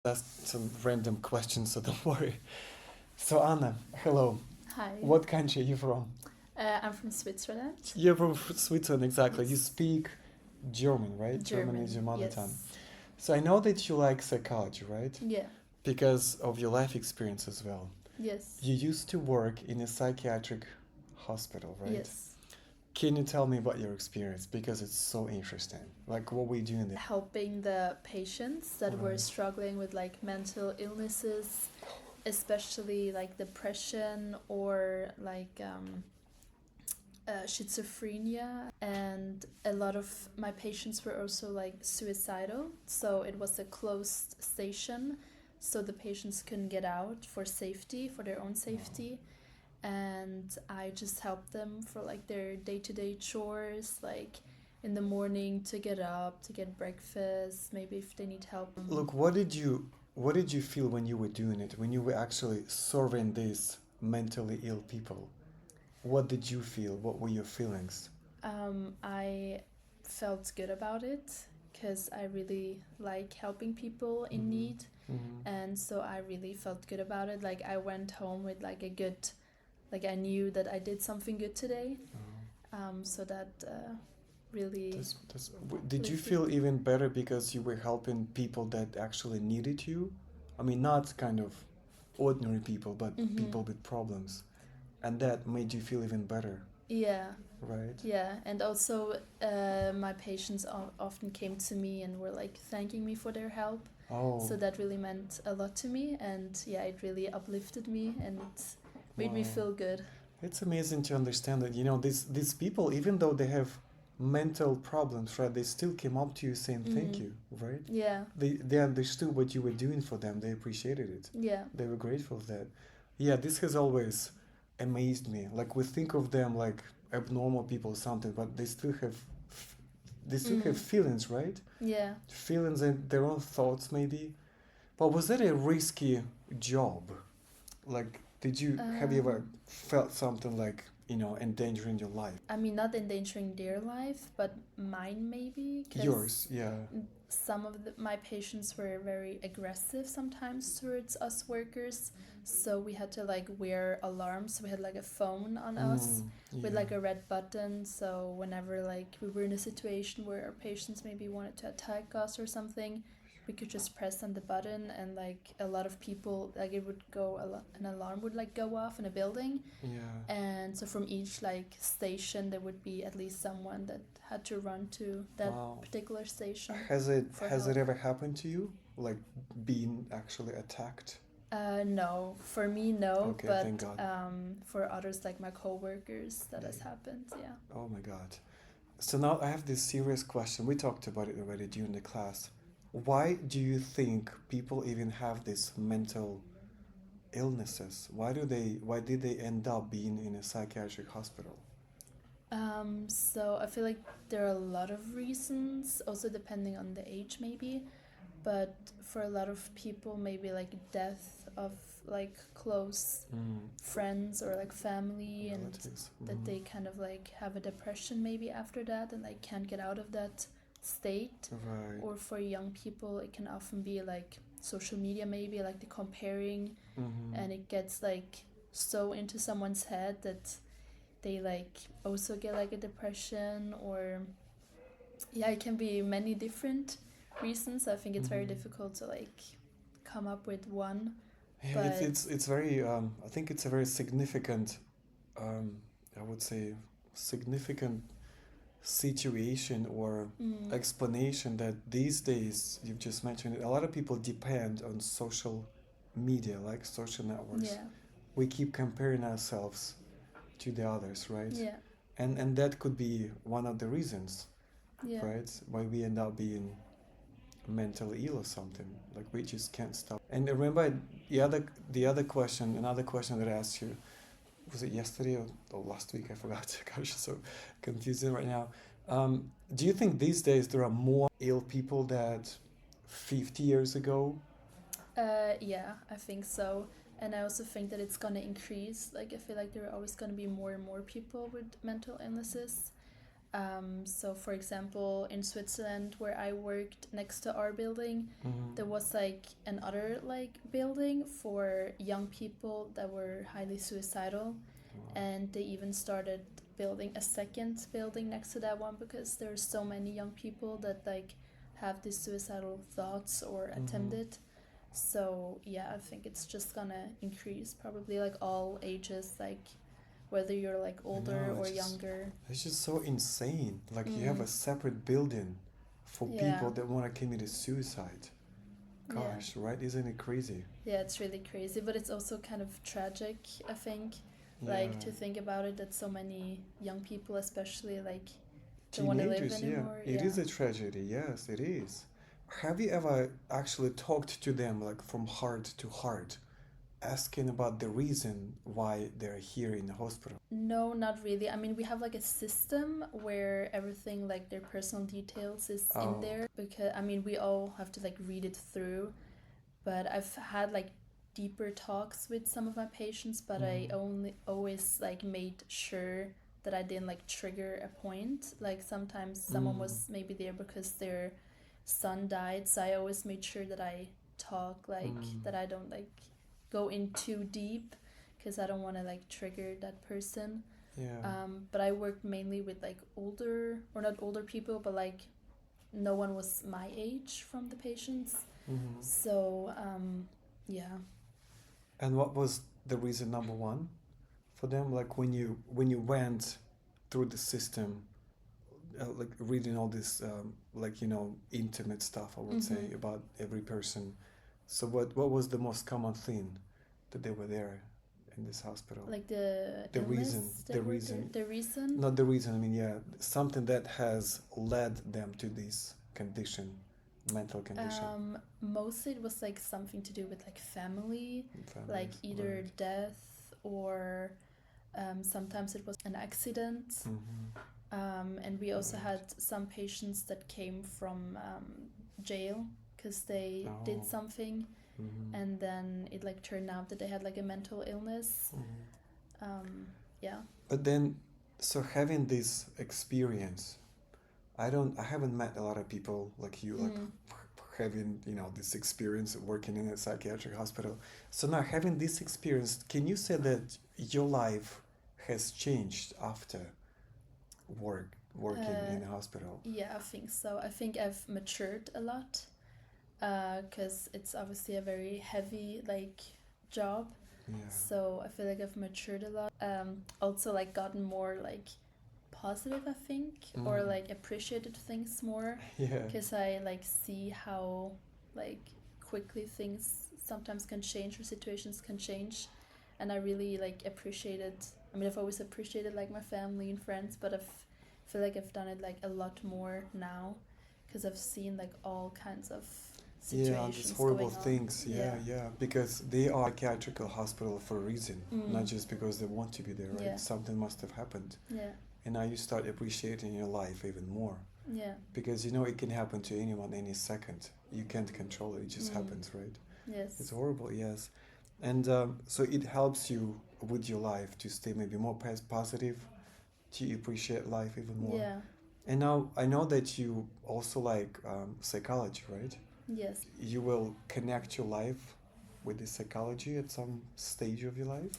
Ask some random questions, so don't worry. So Anna, hello. Hi. What country are you from? I'm from Switzerland. You're from Switzerland, exactly. You Yes. speak German, right? German is your mother yes. tongue. So I know that you like psychology, right? Yeah. Because of your life experience as well. Yes. You used to work in a psychiatric hospital, right? Yes. Can you tell me about your experience? Because it's so interesting. Like, what were you doing there? Helping the patients that were Right. struggling with like mental illnesses, especially like depression or like schizophrenia. And a lot of my patients were also like suicidal. So it was a closed station. So the patients couldn't get out for safety, for their own safety. And I just helped them for like their day-to-day chores, like in the morning to get up, to get breakfast, maybe if they need help. Look, what did you feel when you were doing it? When you were actually serving these mentally ill people? What did you feel? What were your feelings? I felt good about it because I really like helping people in Mhm. need, Mm-hmm. and so I really felt good about it. Like I went home with like a good, like I knew that I did something good today. So that really. Did you lifted. feel even better because you were helping people that actually needed you? I mean, not kind of ordinary people, but Mhm. people with problems. And that made you feel even better, Yeah. right? Yeah, and also my patients often came to me and were like thanking me for their help. Oh, So that really meant a lot to me, and yeah, it really uplifted me and it made me wow. feel good. It's amazing to understand that, these people, even though they have mental problems, right, they still came up to you saying thank Mhm. you, right? Yeah, They understood what you were doing for them. They appreciated it. yeah, They were grateful for that. Yeah, this has always amazed me. Like, we think of them like abnormal people or something, but they still have feelings, right? yeah. Feelings and their own thoughts, maybe. But was that a risky job? Like, have you ever felt something like, endangering your life? I mean, not endangering their life, but mine maybe. 'Cause Yours, yeah. some of my patients were very aggressive sometimes towards us workers, so we had to like wear alarms. We had like a phone on us with Yeah. like a red button, so whenever like we were in a situation where our patients maybe wanted to attack us or something, we could just press on the button, and like a lot of people, like it would go an alarm would like go off in a building, Yeah. and so from each like station there would be at least someone that had to run to that Wow. particular station. Has it for has help. it ever happened to you? Like, being actually attacked? No, for me no, Okay, but thank God. for others like my coworkers that has happened. Yeah. Oh my God. So now I have this serious question. We talked about it already during the class. Why do you think people even have these mental illnesses? Why did they end up being in a psychiatric hospital? So I feel like there are a lot of reasons, also depending on the age maybe, but for a lot of people maybe like death of like close friends or like family, and Relatives. that they kind of like have a depression maybe after that and like can't get out of that state. Right. Or for young people it can often be like social media, maybe like the comparing, and it gets like so into someone's head that they like also get like a depression, or yeah, it can be many different reasons. I think it's very difficult to like come up with one. Yeah, But it's very I think it's a very significant I would say significant situation or explanation that these days, you've just mentioned it, a lot of people depend on social media, like social networks. yeah, We keep comparing ourselves to the others, right? yeah, And that could be one of the reasons, yeah, right? Why we end up being mentally ill or something. Like, we just can't stop. And remember another question that I asked you, was it yesterday or last week? I forgot. Gosh, it's so confusing right now. Do you think these days there are more ill people than 50 years ago? yeah, I think so. And I also think that it's gonna increase. Like I feel like there are always gonna be more and more people with mental illnesses. So for example, in Switzerland where I worked next to our building, there was like another like building for young people that were highly suicidal, and they even started building a second building next to that one because there are so many young people that like have these suicidal thoughts or attempt it. So yeah, I think it's just gonna increase probably like all ages, like whether you're like older or younger. It's just so insane. Like you have a separate building for people that want to commit suicide. Gosh, right? Isn't it crazy? Yeah, it's really crazy, but it's also kind of tragic, I think. Like to think about it, that so many young people especially like don't want to live anymore. It is a tragedy, yes, it is. Have you ever actually talked to them like from heart to heart, asking about the reason why they're here in the hospital? No, not really. I mean, we have like a system where everything like their personal details is in there, because I mean we all have to like read it through, but I've had like deeper talks with some of my patients, but I always like made sure that I didn't like trigger a point. Like sometimes someone was maybe there because their son died, so I always made sure that I talk like that I don't like go in too deep because I don't want to like trigger that person. But I worked mainly with like older, or not older people, but like no one was my age from the patients. So yeah. And what was the reason number one for them? Like when you went through the system, like reading all this like intimate stuff, I would say, about every person. So what was the most common thing that they were there in this hospital? Like the reason. Not the reason. I mean, something that has led them to this condition. Mental condition. Mostly it was like something to do with like family, like either death or sometimes it was an accident. And we also had some patients that came from jail because they did something, and then it like turned out that they had like a mental illness. But then, so having this experience, I haven't met a lot of people like you, like having this experience working in a psychiatric hospital. So now having this experience, can you say that your life has changed after working in a hospital? Yeah, I think so. I think I've matured a lot because it's obviously a very heavy like job. So I feel like I've matured a lot. Also like gotten more like positive, I think, or like appreciated things more, because I like see how like quickly things sometimes can change or situations can change, and I really like appreciated. I mean, I've always appreciated like my family and friends, but I feel like I've done it like a lot more now because I've seen like all kinds of situations, these horrible things. Because they are a psychiatric hospital for a reason, not just because they want to be there, right? Something must have happened. And now you start appreciating your life even more. Because it can happen to anyone any second. You can't control it. It just happens, right? Yes. It's horrible, yes. And so it helps you with your life to stay maybe more positive, to appreciate life even more. And now I know that you also like psychology, right? Yes. You will connect your life with the psychology at some stage of your life?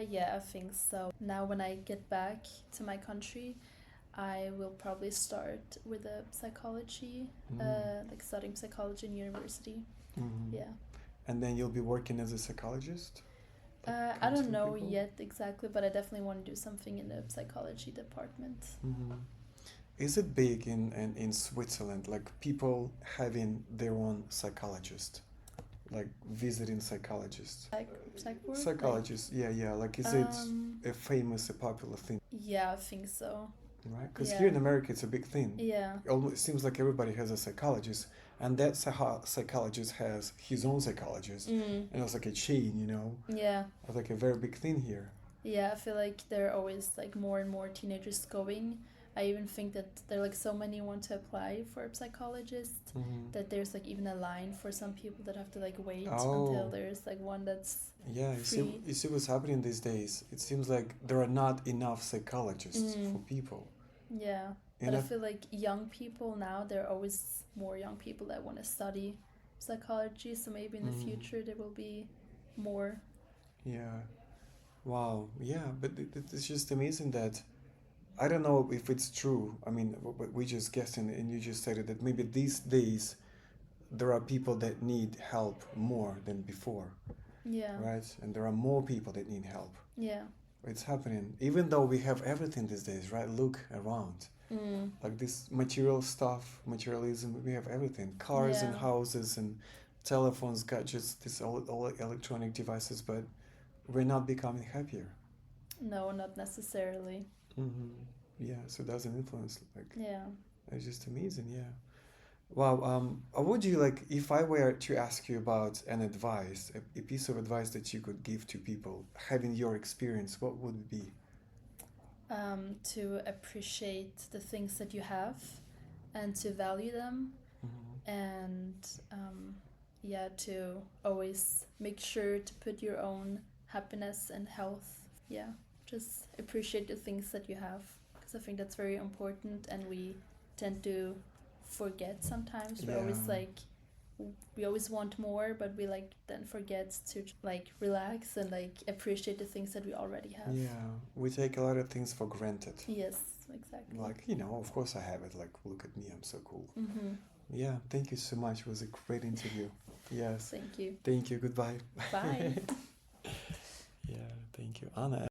Yeah, I think so. Now when I get back to my country, I will probably start with a psychology, like studying psychology in university. Yeah. And then you'll be working as a psychologist? I don't know yet exactly, but I definitely want to do something in the psychology department. Is it big in Switzerland, like people having their own psychologist? Like visiting psychologists? Psychologists, like is it a famous, a popular thing? Yeah, I think so. Right, because here in America it's a big thing. It seems like everybody has a psychologist, and that psychologist has his own psychologist, and it's like a chain, It's like a very big thing here. Yeah, I feel like there are always like more and more teenagers going. I even think that there are like so many want to apply for a psychologist that there's like even a line for some people that have to like wait until there's like one that's free. You see what's happening these days. It seems like there are not enough psychologists for people. But And I feel like young people now, there are always more young people that want to study psychology, so maybe in the future there will be more. yeah, wow, yeah, but it's just amazing that I don't know if it's true. I mean, we just guessed, and you just said it, that maybe these days there are people that need help more than before, Yeah. right? And there are more people that need help. Yeah. It's happening, even though we have everything these days, right? Look around. Like this material stuff, materialism, we have everything. Cars and Yeah. houses and telephones, gadgets, this all electronic devices, but we're not becoming happier. No, not necessarily. Yeah, so it doesn't influence, like, Yeah. it's just amazing, yeah. Wow, would you like, if I were to ask you about an advice, a piece of advice that you could give to people, having your experience, what would it be? To appreciate the things that you have and to value them, and yeah, to always make sure to put your own happiness and health. Yeah, just appreciate the things that you have, because I think that's very important, and we tend to forget sometimes. We're always Yeah. like, we always want more, but we like then forget to like relax and like appreciate the things that we already have. Yeah, we take a lot of things for granted. Yes, exactly. Like, of course I have it, like, look at me, I'm so cool. Mm-hmm. Yeah, thank you so much. It was a great interview. Yes. Thank you. Thank you. Goodbye. Bye. Yeah, thank you. Anna.